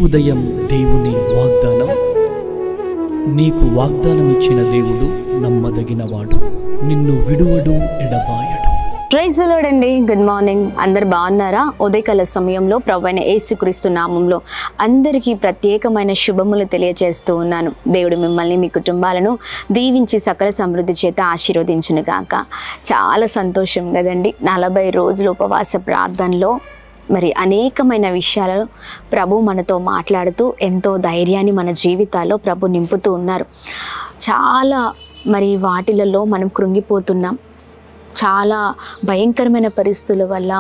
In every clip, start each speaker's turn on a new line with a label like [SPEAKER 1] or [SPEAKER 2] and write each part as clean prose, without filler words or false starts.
[SPEAKER 1] ఉదయం దేవుని వాగ్దానం. నీకు వాగ్దానం ఇచ్చిన దేవుడు నమ్మదగినవాడు, నిన్ను విడువడు, ఎడబాయడు.
[SPEAKER 2] ప్రైజ్ ది లార్డ్ అండి. Good morning. అందరు బాగున్నారా? ఉదయకాల సమయంలో ప్రభువైన యేసుక్రీస్తు నామంలో అందరికీ ప్రత్యేకమైన శుభములు తెలియజేస్తూ ఉన్నాను. దేవుడు మిమ్మల్ని, మీ కుటుంబాలను దీవించి సకల సమృద్ధి చేత ఆశీర్వదించును గాక. చాలా సంతోషం కదండి. 40 రోజుల ఉపవాస ప్రార్థనలో మరి అనేకమైన విషయాలు ప్రభు మనతో మాట్లాడుతూ ఎంతో ధైర్యాన్ని మన జీవితాల్లో ప్రభు నింపుతూ ఉన్నారు. చాలా మరి వాటిలలో మనం కృంగిపోతున్నాం. చాలా భయంకరమైన పరిస్థితుల వల్ల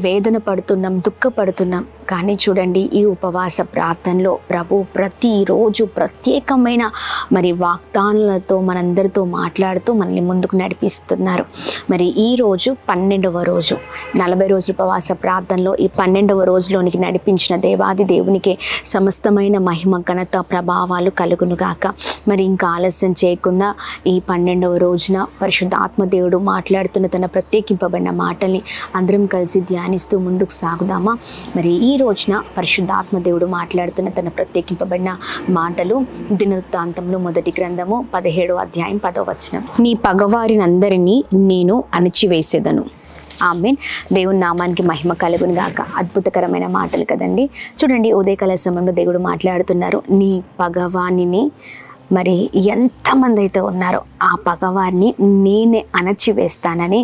[SPEAKER 2] వేదన పడుతున్నాం, దుఃఖపడుతున్నాం. కానీ చూడండి, ఈ ఉపవాస ప్రార్థనలో ప్రభు ప్రతిరోజు ప్రత్యేకమైన మరి వాగ్దానాలతో మనందరితో మాట్లాడుతూ మనల్ని ముందుకు నడిపిస్తున్నారు. మరి ఈరోజు 12వ రోజు, 40 రోజుల ఉపవాస ప్రార్థనలో ఈ 12వ రోజులోనికి నడిపించిన దేవాది దేవునికే సమస్తమైన మహిమ, ఘనత, ప్రభావాలు కలుగునుగాక. మరి ఇంకా ఆలస్యం చేయకుండా ఈ 12వ రోజున పరిశుద్ధాత్మ దేవుడు మాట్లాడుతున్న తన ప్రత్యేకింపబడిన మాటల్ని అందరం కలిసి ధ్యానిస్తూ ముందుకు సాగుదామా? మరి ఈ రోజున పరిశుద్ధాత్మ దేవుడు మాట్లాడుతున్న తన ప్రత్యేకింపబడిన మాటలు దినవృత్తాంతములు 1వ గ్రంథము 17వ అధ్యాయం 10వ వచనం. నీ పగవారినందరినీ నేను అణిచివేసేదను. ఆమేన్. దేవుని నామానికి మహిమ కలుగును గాక. అద్భుతకరమైన మాటలు కదండి. చూడండి, ఉదయకాల సమయంలో దేవుడు మాట్లాడుతున్నారు. నీ పగవానిని, మరి ఎంతమంది అయితే ఉన్నారో ఆ పగవారిని నేనే అణచివేస్తానని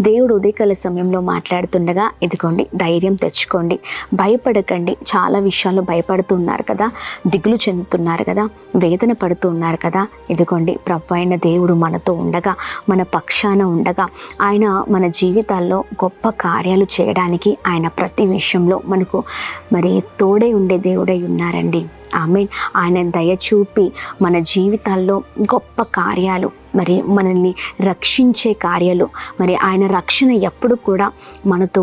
[SPEAKER 2] దేవుడు ఉదయకాల సమయంలో మాట్లాడుతుండగా, ఇదిగోండి, ధైర్యం తెచ్చుకోండి, భయపడకండి. చాలా విషయాల్లో భయపడుతున్నారు కదా, దిగులు చెందుతున్నారు కదా, వేదన పడుతున్నారు కదా. ఇదిగోండి, ప్రభు అయిన దేవుడు మనతో ఉండగా, మన పక్షాన ఉండగా, ఆయన మన జీవితాల్లో గొప్ప కార్యాలు చేయడానికి ఆయన ప్రతి విషయంలో మనకు మరి తోడై ఉండే దేవుడై ఉన్నారండి. ఆమేన్. ఆయన దయ చూపి మన జీవితాల్లో గొప్ప కార్యాలు, మరి మనల్ని రక్షించే కార్యాలు, మరి ఆయన రక్షణ ఎప్పుడు కూడా మనతో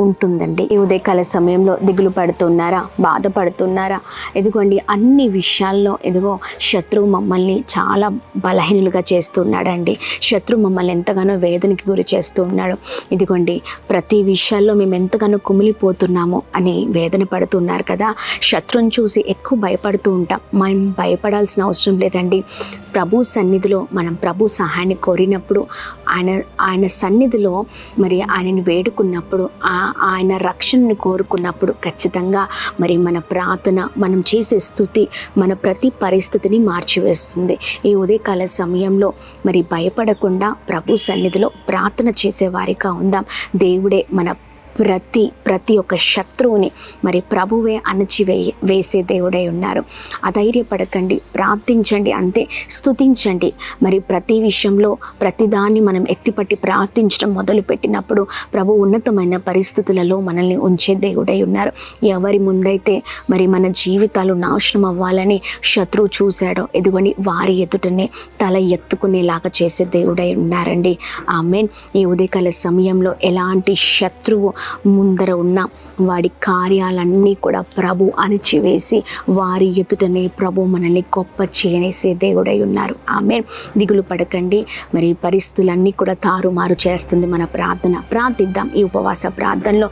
[SPEAKER 2] ఉంటుందండి. ఈ ఉదయకాల సమయంలో దిగులు పడుతున్నారా, బాధపడుతున్నారా? ఇదిగోండి, అన్ని విషయాల్లో ఇదిగో శత్రువు మమ్మల్ని చాలా బలహీనులుగా చేస్తున్నాడండి. శత్రువు మమ్మల్ని ఎంతగానో వేదనకి గురి చేస్తూ ఉన్నాడు. ఇదిగోండి, ప్రతి విషయాల్లో మేము ఎంతగానో కుమిలిపోతున్నాము అని వేదన పడుతున్నారు కదా. శత్రువుని చూసి ఎక్కువ భయపడుతూ ఉంటాం. మనం భయపడాల్సిన అవసరం లేదండి. ప్రభు సన్నిధిలో మనం ప్రభు సహాయాన్ని కోరినప్పుడు, ఆయన సన్నిధిలో మరి ఆయనని వేడుకున్నప్పుడు, ఆయన రక్షణని కోరుకున్నప్పుడు ఖచ్చితంగా మరి మన ప్రార్థన, మనం చేసే స్తుతి మన ప్రతి పరిస్థితిని మార్చివేస్తుంది. ఈ ఉదయకాల సమయంలో మరి భయపడకుండా ప్రభు సన్నిధిలో ప్రార్థన చేసే వారిగా ఉందాం. దేవుడే మన ప్రతి ఒక్క శత్రువుని మరి ప్రభువే వేసే దేవుడై ఉన్నారు. అధైర్యపడకండి, ప్రార్థించండి, అంతే, స్తుతించండి. మరి ప్రతి విషయంలో ప్రతిదాన్ని మనం ఎత్తిపట్టి ప్రార్థించడం మొదలుపెట్టినప్పుడు ప్రభు ఉన్నతమైన పరిస్థితులలో మనల్ని ఉంచే దేవుడై ఉన్నారు. ఎవరి ముందైతే మరి మన జీవితాలు నాశనం అవ్వాలని శత్రువు చూశాడో, ఇదిగోని వారి ఎదుటనే తల ఎత్తుకునేలాగా చేసే దేవుడై ఉన్నారండి. ఆమేన్. ఈ ఉదయకాల సమయంలో ఎలాంటి శత్రువు ముందర ఉన్న వాడి కార్యాలన్నీ కూడా ప్రభు అణిచివేసి వారి ఎదుటనే ప్రభు మనల్ని గొప్ప చేసే దేవుడై ఉన్నారు. ఆమేన్. దిగులు పడకండి. మరి పరిస్థితులన్నీ కూడా తారుమారు చేస్తుంది మన ప్రార్థన. ప్రార్థిద్దాం. ఈ ఉపవాస ప్రార్థనలో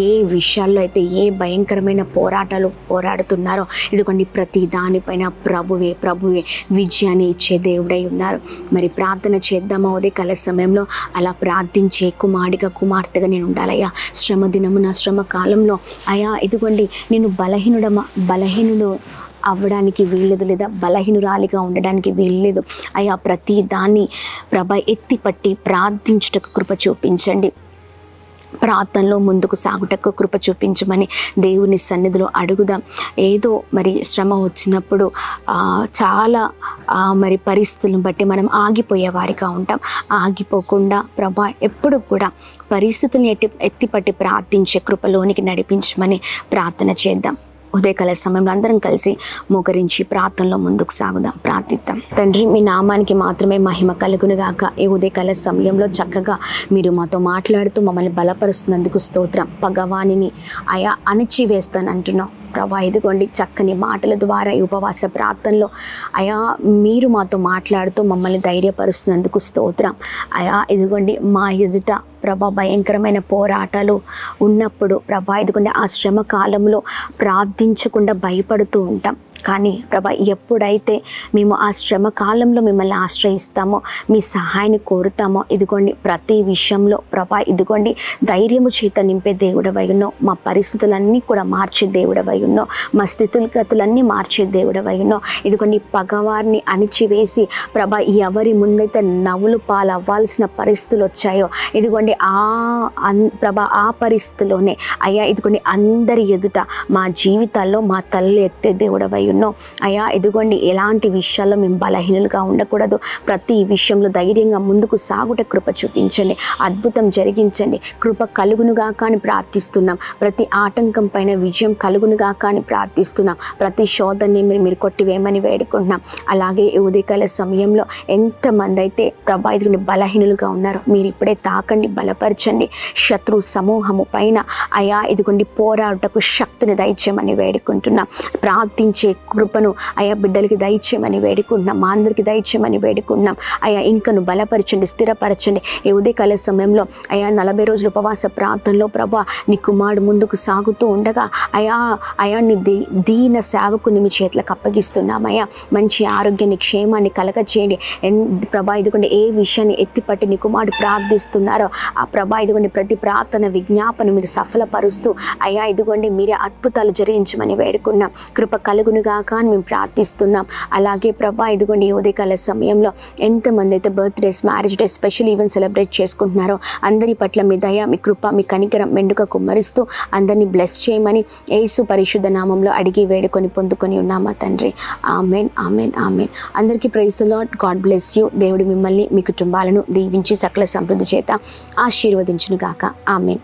[SPEAKER 2] ఏ విషయాల్లో అయితే ఏ భయంకరమైన పోరాటాలు పోరాడుతున్నారో, ఇదిగోండి, ప్రతి దానిపైన ప్రభువే విజయాన్ని ఇచ్చే దేవుడై ఉన్నారు. మరి ప్రార్థన చేద్దామా? ఉదయకాల సమయంలో అలా ప్రార్థించే కుమార్తెగా నేను ఉండాలయ్యా. శ్రమ దినమున, శ్రమ కాలంలో అయా, ఇదిగోండి, నేను బలహీనుడు అవ్వడానికి వీల్లేదు, లేదా బలహీనురాలిగా ఉండడానికి వీల్లేదు అయ్యా. ప్రతి దాన్ని ప్రభ ఎత్తిపట్టి ప్రార్థించుటకు కృప చూపించండి. ప్రార్థనలో ముందుకు సాగుటకు కృప చూపించమని దేవుని సన్నిధిలో అడుగుదాం. ఏదో మరి శ్రమ వచ్చినప్పుడు చాలా మరి పరిస్థితులను బట్టి మనం ఆగిపోయే వారిగా ఉంటాం. ఆగిపోకుండా ప్రభా ఎప్పుడు కూడా పరిస్థితుల్ని ఎత్తిపట్టి ప్రార్థించే కృపలోనికి నడిపించమని ప్రార్థన చేద్దాం. ఉదయకాల సమయంలో అందరం కలిసి మోకరించి ప్రార్థనలో ముందుకు సాగుదాం, ప్రార్థిద్దాం. తండ్రి, మీ నామానికి మాత్రమే మహిమ కలుగును గాక. ఈ ఉదయకాల సమయంలో చక్కగా మీరు మాతో మాట్లాడుతూ మమ్మల్ని బలపరుస్తున్నందుకు స్తోత్రం. పగవానిని అయా అణిచివేస్తానంటున్నావు. ప్రభా ఇదిగోండి చక్కని మాటల ద్వారా ఈ ఉపవాస ప్రార్థనలో అయా మీరు మాతో మాట్లాడుతూ మమ్మల్ని ధైర్యపరుస్తున్నందుకు స్తోత్రం. అయా ఇదిగోండి మా ఎదుట ప్రభా భయంకరమైన పోరాటాలు ఉన్నప్పుడు ప్రభా ఇదిగోండి ఆ శ్రమ కాలంలో ప్రార్థించకుండా భయపడుతూ ఉంటాం. కానీ ప్రభా ఎప్పుడైతే మేము ఆ శ్రమ కాలంలో మిమ్మల్ని ఆశ్రయిస్తామో, మీ సహాయాన్ని కోరుతామో, ఇదిగోండి ప్రతి విషయంలో ప్రభా ఇదిగోండి ధైర్యము చేత నింపే దేవుడవై ఉన్నావు. మా పరిస్థితులన్నీ కూడా మార్చే దేవుడవై ఉన్నావు. మా స్థితిగతులన్నీ మార్చే దేవుడవై ఉన్నావు. ఇదిగోండి పగవారిని అణిచివేసి ప్రభా ఎవరి ముందైతే నవ్వులు పాలవ్వాల్సిన పరిస్థితులు వచ్చాయో ఇదిగోండి ప్రభా ఆ పరిస్థితిలోనే అయ్యా ఇదిగోండి అందరి ఎదుట మా జీవితాల్లో మా తలలు ఎత్తే దేవుడవై ఉన్నావు. అయ్యా ఇదిగోండి ఎలాంటి విషయాల్లో మేము బలహీనులుగా ఉండకూడదు. ప్రతి విషయంలో ధైర్యంగా ముందుకు సాగుట కృప చూపించండి, అద్భుతం జరిగించండి. కృప కలుగునుగా కానీ ప్రార్థిస్తున్నాం. ప్రతి ఆటంకం పైన విజయం కలుగునుగా కానీ ప్రార్థిస్తున్నాం. ప్రతి శోధనని మీరు కొట్టివేయమని వేడుకుంటున్నాం. అలాగే ఈ ఉదయకాల సమయంలో ఎంతమంది అయితే ప్రభా ఇదిగోండి బలహీనులుగా ఉన్నారో మీరు ఇప్పుడే తాకండి, బలపరచండి. శత్రు సమూహము పైన అయా ఇదిగోండి పోరాటకు శక్తిని దయచేయమని వేడుకుంటున్నాం. ప్రార్థించే కృపను అయా బిడ్డలకి దయచేయమని వేడుకుంటున్నాం. మా అందరికి దయచేయమని వేడుకుంటున్నాం. అయా ఇంకను బలపరచండి, స్థిరపరచండి. ఈ ఉదయకాల సమయంలో అయా 40 రోజుల ఉపవాస ప్రార్థనలో ప్రభా నీ కుమారుడు ముందుకు సాగుతూ ఉండగా అయా నీ దీన సేవకుని మీ చేతులకు అప్పగిస్తున్నామయ్యా. మంచి ఆరోగ్యాన్ని క్షేమాన్ని కలగచేయండి ప్రభా ఇదిగోండి ఏ విషయాన్ని ఎత్తిపట్టి నీ కుమారుడు ప్రార్థిస్తున్నారో ఆ ప్రభా ఇదిగోండి ప్రతి ప్రార్థన విజ్ఞాపన మీరు సఫలపరుస్తూ అయా ఇదిగోండి మీరే అద్భుతాలు జరిగించమని వేడుకున్నాం. కృప కలుగునుగాక అని మేము ప్రార్థిస్తున్నాం. అలాగే ప్రభా ఇదిగోండి ఈ ఉదయకాల సమయంలో ఎంతమంది అయితే birthdays, marriage days, special event celebrate చేసుకుంటున్నారో అందరి పట్ల మీ దయ, మీ కృప, మీ కనికరం మెండుగా కుమ్మరిస్తూ అందరినీ బ్లెస్ చేయమని యేసు పరిశుద్ధ నామంలో అడిగి వేడుకొని పొందుకొని ఉన్నామా తండ్రి. Amen, amen, amen. అందరికీ praise the lord. God bless you. దేవుడు మిమ్మల్ని మీ కుటుంబాలను దీవించి సకల సమృద్ధి చేత ఆశీర్వదించును గాక. ఆమెన్.